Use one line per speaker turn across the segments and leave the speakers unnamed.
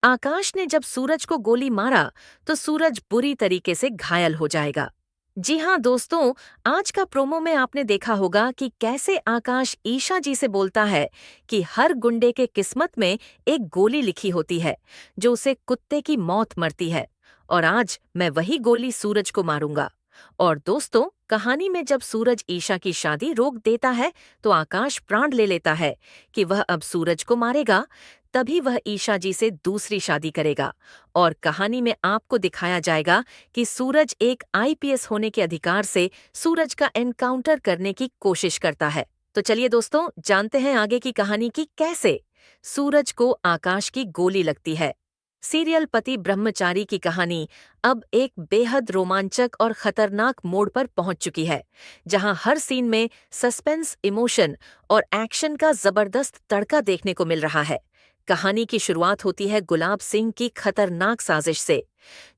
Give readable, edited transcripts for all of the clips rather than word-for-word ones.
आकाश ने जब सूरज को गोली मारा तो सूरज बुरी तरीके से घायल हो जाएगा। जी हाँ दोस्तों, आज का प्रोमो में आपने देखा होगा कि कैसे आकाश ईशा जी से बोलता है कि हर गुंडे के किस्मत में एक गोली लिखी होती है जो उसे कुत्ते की मौत मरती है, और आज मैं वही गोली सूरज को मारूंगा। और दोस्तों, कहानी में जब सूरज ईशा की शादी रोक देता है तो आकाश प्राण ले लेता है कि वह अब सूरज को मारेगा। तभी वह ईशा जी से दूसरी शादी करेगा और कहानी में आपको दिखाया जाएगा कि सूरज एक आईपीएस होने के अधिकार से सूरज का एनकाउंटर करने की कोशिश करता है। तो चलिए दोस्तों, जानते हैं आगे की कहानी की कैसे सूरज को आकाश की गोली लगती है। सीरियल पति ब्रह्मचारी की कहानी अब एक बेहद रोमांचक और खतरनाक मोड़ पर पहुंच चुकी है, जहां हर सीन में सस्पेंस, इमोशन और एक्शन का जबरदस्त तड़का देखने को मिल रहा है। कहानी की शुरुआत होती है गुलाब सिंह की खतरनाक साजिश से,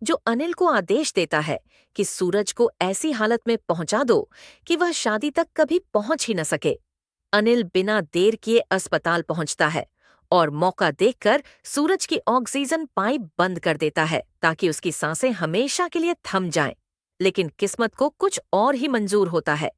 जो अनिल को आदेश देता है कि सूरज को ऐसी हालत में पहुंचा दो कि वह शादी तक कभी पहुंच ही न सके। अनिल बिना देर किए अस्पताल पहुंचता है और मौका देखकर सूरज की ऑक्सीजन पाइप बंद कर देता है ताकि उसकी सांसें हमेशा के लिए थम जाएं। लेकिन किस्मत को कुछ और ही मंजूर होता है,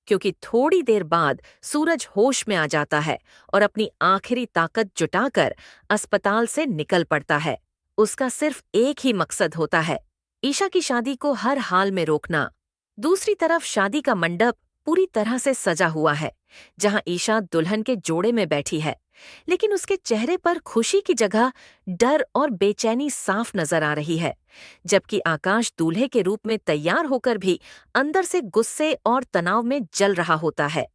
क्योंकि थोड़ी देर बाद सूरज होश में आ जाता है और अपनी आखिरी ताकत जुटाकर अस्पताल से निकल पड़ता है। उसका सिर्फ एक ही मकसद होता है, ईशा की शादी को हर हाल में रोकना। दूसरी तरफ शादी का मंडप पूरी तरह से सजा हुआ है, जहां ईशा दुल्हन के जोड़े में बैठी है, लेकिन उसके चेहरे पर खुशी की जगह डर और बेचैनी साफ नजर आ रही है। जबकि आकाश दूल्हे के रूप में तैयार होकर भी अंदर से गुस्से और तनाव में जल रहा होता है।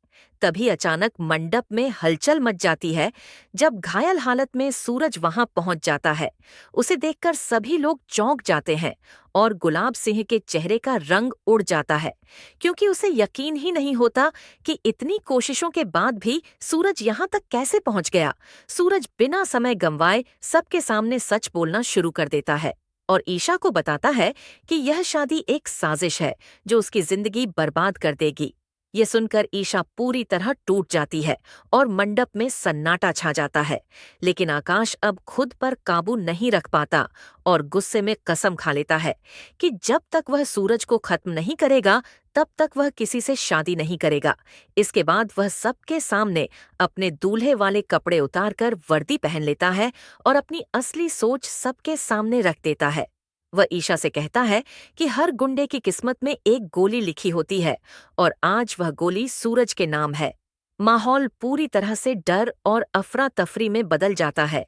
तभी अचानक मंडप में हलचल मच जाती है जब घायल हालत में सूरज वहां पहुंच जाता है। उसे देखकर सभी लोग चौंक जाते हैं और गुलाब सिंह के चेहरे का रंग उड़ जाता है, क्योंकि उसे यकीन ही नहीं होता कि इतनी कोशिशों के बाद भी सूरज यहां तक कैसे पहुंच गया। सूरज बिना समय गंवाए सबके सामने सच बोलना शुरू कर देता है और ईशा को बताता है कि यह शादी एक साजिश है जो उसकी जिंदगी बर्बाद कर देगी। ये सुनकर ईशा पूरी तरह टूट जाती है और मंडप में सन्नाटा छा जाता है। लेकिन आकाश अब खुद पर काबू नहीं रख पाता और गुस्से में कसम खा लेता है कि जब तक वह सूरज को खत्म नहीं करेगा तब तक वह किसी से शादी नहीं करेगा। इसके बाद वह सबके सामने अपने दूल्हे वाले कपड़े उतारकर वर्दी पहन लेता है और अपनी असली सोच सबके सामने रख देता है। वह ईशा से कहता है कि हर गुंडे की किस्मत में एक गोली लिखी होती है और आज वह गोली सूरज के नाम है। माहौल पूरी तरह से डर और अफरा तफरी में बदल जाता है।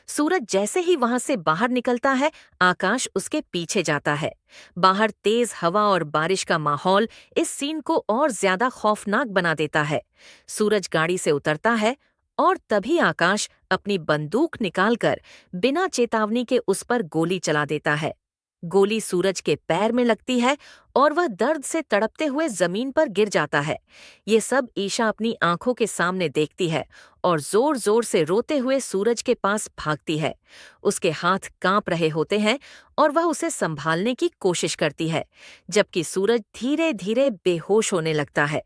सूरज जैसे ही वहां से बाहर निकलता है, आकाश उसके पीछे जाता है। बाहर तेज हवा और बारिश का माहौल इस सीन को और ज्यादा खौफनाक बना देता है। सूरज गाड़ी से उतरता है और तभी आकाश अपनी बंदूक निकालकर बिना चेतावनी के उस पर गोली चला देता है। गोली सूरज के पैर में लगती है और वह दर्द से तड़पते हुए जमीन पर गिर जाता है। ये सब ईशा अपनी आंखों के सामने देखती है और जोर जोर से रोते हुए सूरज के पास भागती है। उसके हाथ कांप रहे होते हैं और वह उसे संभालने की कोशिश करती है, जबकि सूरज धीरे धीरे बेहोश होने लगता है।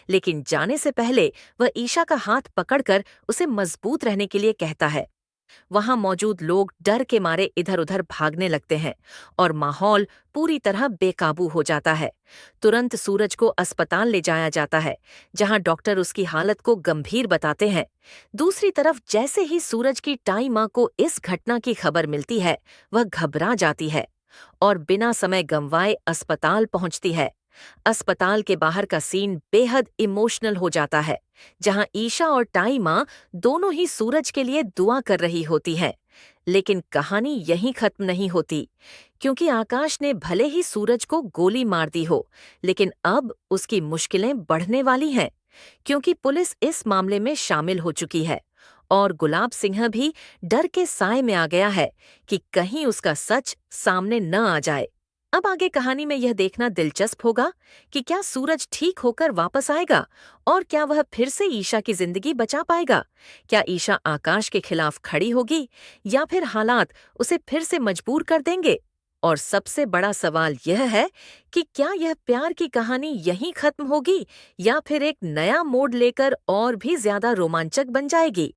लेकिन जाने से पहले वह ईशा का हाथ पकड़कर उसे मजबूत रहने के लिए कहता है। वहां मौजूद लोग डर के मारे इधर उधर भागने लगते हैं और माहौल पूरी तरह बेकाबू हो जाता है। तुरंत सूरज को अस्पताल ले जाया जाता है, जहां डॉक्टर उसकी हालत को गंभीर बताते हैं। दूसरी तरफ जैसे ही सूरज की टाई माँ को इस घटना की खबर मिलती है, वह घबरा जाती है और बिना समय गंवाए अस्पताल पहुंचती है। अस्पताल के बाहर का सीन बेहद इमोशनल हो जाता है, जहां ईशा और टाई माँ दोनों ही सूरज के लिए दुआ कर रही होती हैं। लेकिन कहानी यहीं खत्म नहीं होती, क्योंकि आकाश ने भले ही सूरज को गोली मार दी हो, लेकिन अब उसकी मुश्किलें बढ़ने वाली हैं, क्योंकि पुलिस इस मामले में शामिल हो चुकी है और गुलाब सिंह भी डर के साए में आ गया है कि कहीं उसका सच सामने न आ जाए। अब आगे कहानी में यह देखना दिलचस्प होगा कि क्या सूरज ठीक होकर वापस आएगा और क्या वह फिर से ईशा की जिंदगी बचा पाएगा। क्या ईशा आकाश के खिलाफ खड़ी होगी या फिर हालात उसे फिर से मजबूर कर देंगे। और सबसे बड़ा सवाल यह है कि क्या यह प्यार की कहानी यहीं खत्म होगी या फिर एक नया मोड़ लेकर और भी ज्यादा रोमांचक बन जाएगी।